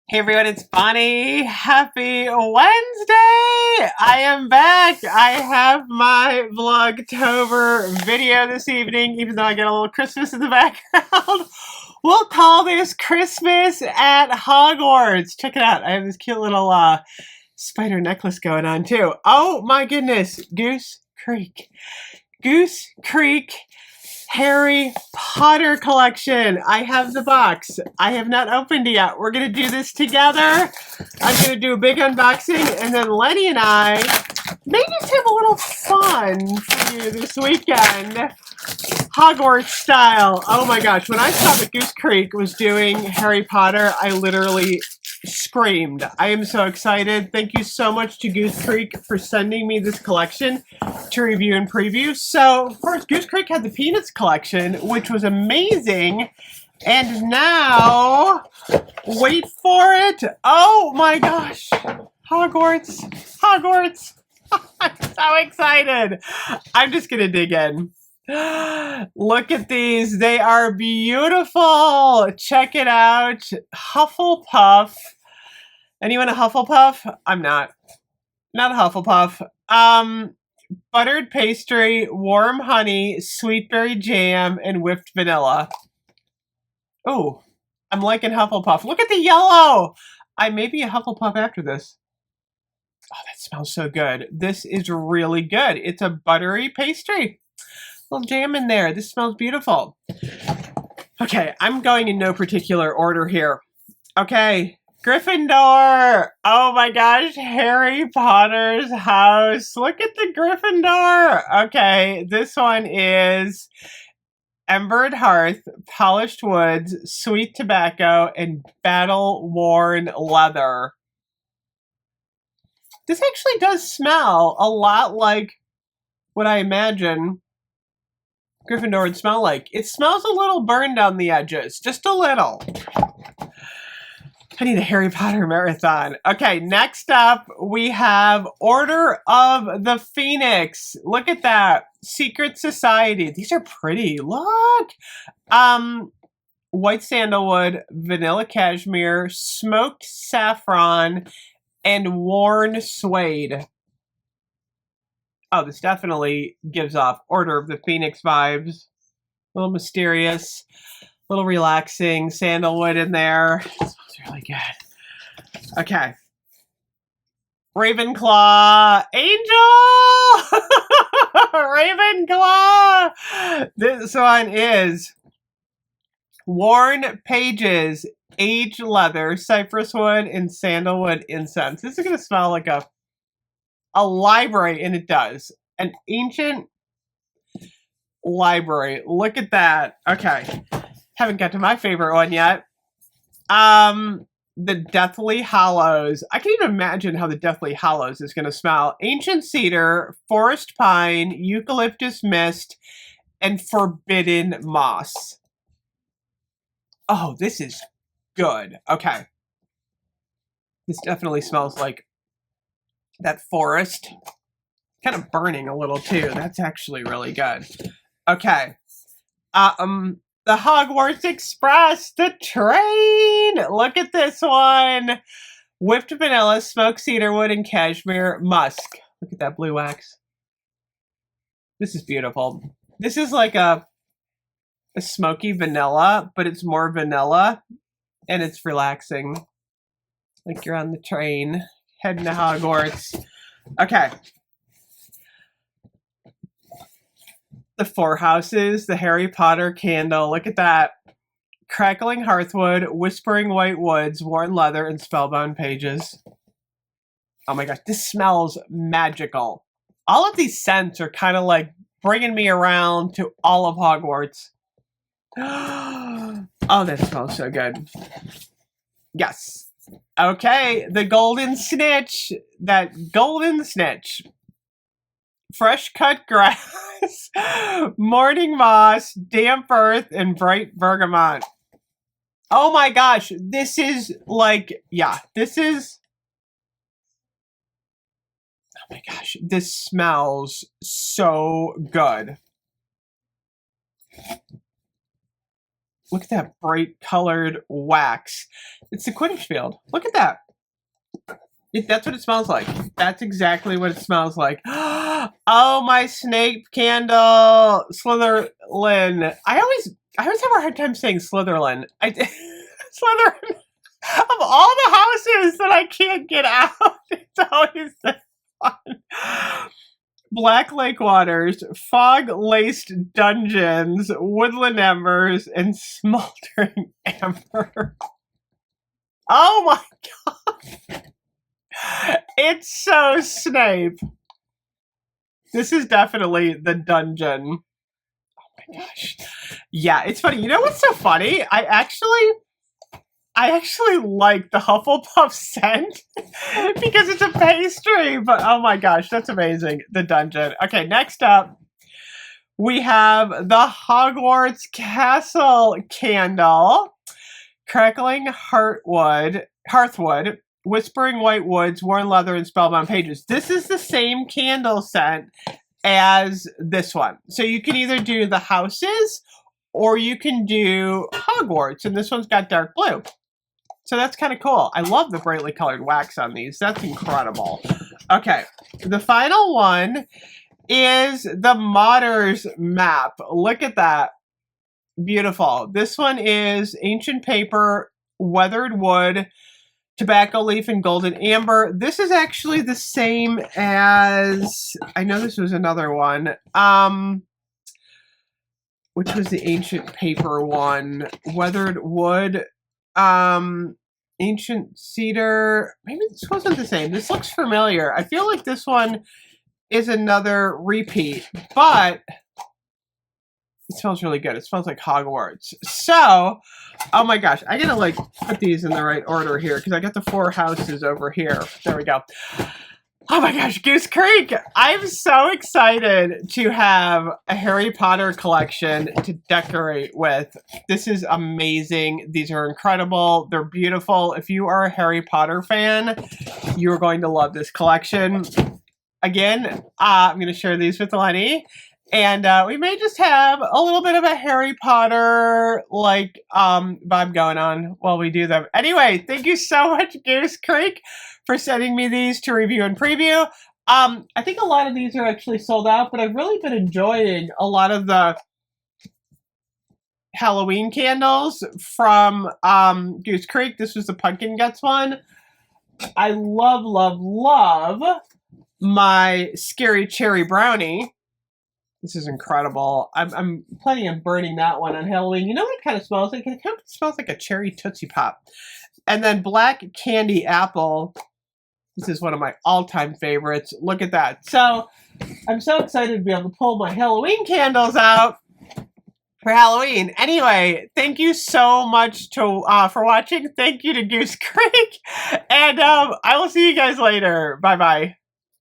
Hey everyone, it's Bonnie. Happy Wednesday! I am back. I have my Vlogtober video this evening, even though I get a little Christmas in the background. We'll call this Christmas at Hogwarts. Check it out. I have this cute little spider necklace going on too. Oh my goodness. Goose Creek. Goose Creek Harry Potter collection. I have the box. I have not opened it yet. We're going to do this together. I'm going to do a big unboxing, and then Lenny and I may just have a little fun for you this weekend. Hogwarts style. Oh my gosh. When I saw that Goose Creek was doing Harry Potter, I literally screamed. I am so excited. Thank you so much to Goose Creek for sending me this collection to review and preview. So first, Goose Creek had the Peanuts collection, which was amazing. And now, wait for it. Oh my gosh. Hogwarts. Hogwarts. I'm so excited. I'm just going to dig in. Look at these. They are beautiful. Check it out. Hufflepuff. Anyone a Hufflepuff? I'm not. Not a Hufflepuff. Buttered pastry, warm honey, sweet berry jam, and whipped vanilla. Oh, I'm liking Hufflepuff. Look at the yellow. I may be a Hufflepuff after this. Oh, that smells so good. This is really good. It's a buttery pastry. Little jam in there. This smells beautiful. Okay, I'm going in no particular order here. Okay, Gryffindor. Oh my gosh, Harry Potter's house. Look at the Gryffindor. Okay, this one is embered hearth, polished woods, sweet tobacco, and battle-worn leather. This actually does smell a lot like what I imagine Gryffindor would smell like. It smells a little burned on the edges, just a little. I need a Harry Potter marathon. Okay, next up we have Order of the Phoenix. Look at that. Secret Society. These are pretty. Look. White sandalwood, vanilla cashmere, smoked saffron, and worn suede. Oh, this definitely gives off Order of the Phoenix vibes. A little mysterious, a little relaxing, sandalwood in there. It smells really good. Okay. Ravenclaw Angel! Ravenclaw! This one is worn pages, aged leather, cypress wood, and sandalwood incense. This is going to smell like a library, and it does. An ancient library. Look at that. Okay. Haven't got to my favorite one yet. The Deathly Hallows. I can't even imagine how the Deathly Hallows is going to smell. Ancient cedar, forest pine, eucalyptus mist, and forbidden moss. Oh, this is good. Okay. This definitely smells like that forest. Kind of burning a little too. That's actually really good. Okay. The Hogwarts Express, the train. Look at this one. Whipped vanilla, smoked cedarwood, and cashmere musk. Look at that blue wax. This is beautiful. This is like a smoky vanilla, but it's more vanilla, and it's relaxing. Like you're on the train, heading to Hogwarts. Okay. The Four Houses, the Harry Potter candle. Look at that. Crackling hearthwood, whispering white woods, worn leather, and spellbound pages. Oh my gosh, this smells magical. All of these scents are kind of like bringing me around to all of Hogwarts. Oh, that smells so good. Yes. Okay, the golden snitch. That golden snitch. Fresh cut grass, morning moss, damp earth, and bright bergamot. Oh my gosh, this is like, yeah, this is, oh my gosh, this smells so good. Look at that bright colored wax. It's the Quidditch field. Look at that. That's what it smells like. That's exactly what it smells like. Oh, my Snape candle. Slytherin. I always have a hard time saying Slytherin. Slytherin. Of all the houses that I can't get out, it's always this one. Black Lake Waters, Fog-Laced Dungeons, Woodland Embers, and Smoldering Amber. Oh my god. It's so Snape. This is definitely the dungeon. Oh my gosh. Yeah, it's funny. You know what's so funny? I actually like the Hufflepuff scent because it's a pastry, but oh my gosh, that's amazing. The dungeon. Okay, next up, we have the Hogwarts Castle candle. Crackling Hearthwood, Whispering White Woods, Worn Leather, and Spellbound Pages. This is the same candle scent as this one. So you can either do the houses or you can do Hogwarts, and this one's got dark blue. So that's kind of cool. I love the brightly colored wax on these. That's incredible. Okay, the final one is the Modders map. Look at that. Beautiful. This one is ancient paper, weathered wood, tobacco leaf, and golden amber. This is actually the same as, I know this was another one. Which was the ancient paper one? Weathered wood, ancient cedar. Maybe this wasn't the same. This looks familiar. I feel like this one is another repeat, but it smells really good. It smells like Hogwarts. So, oh my gosh, I gotta like put these in the right order here because I got the 4 houses over here. There we go. Oh my gosh, Goose Creek! I'm so excited to have a Harry Potter collection to decorate with. This is amazing. These are incredible. They're beautiful. If you are a Harry Potter fan, you're going to love this collection. Again, I'm going to share these with Lenny. And we may just have a little bit of a Harry Potter like vibe going on while we do them. Anyway, thank you so much, Goose Creek, for sending me these to review and preview. I think a lot of these are actually sold out, but I've really been enjoying a lot of the Halloween candles from Goose Creek. This was the Pumpkin Guts one. I love, love, love my Scary Cherry Brownie. This is incredible. I'm planning on burning that one on Halloween. You know what it kind of smells like? It kind of smells like a cherry Tootsie Pop. And then Black Candy Apple. This is one of my all-time favorites. Look at that. So I'm so excited to be able to pull my Halloween candles out for Halloween. Anyway, thank you so much for watching. Thank you to Goose Creek. And I will see you guys later. Bye-bye.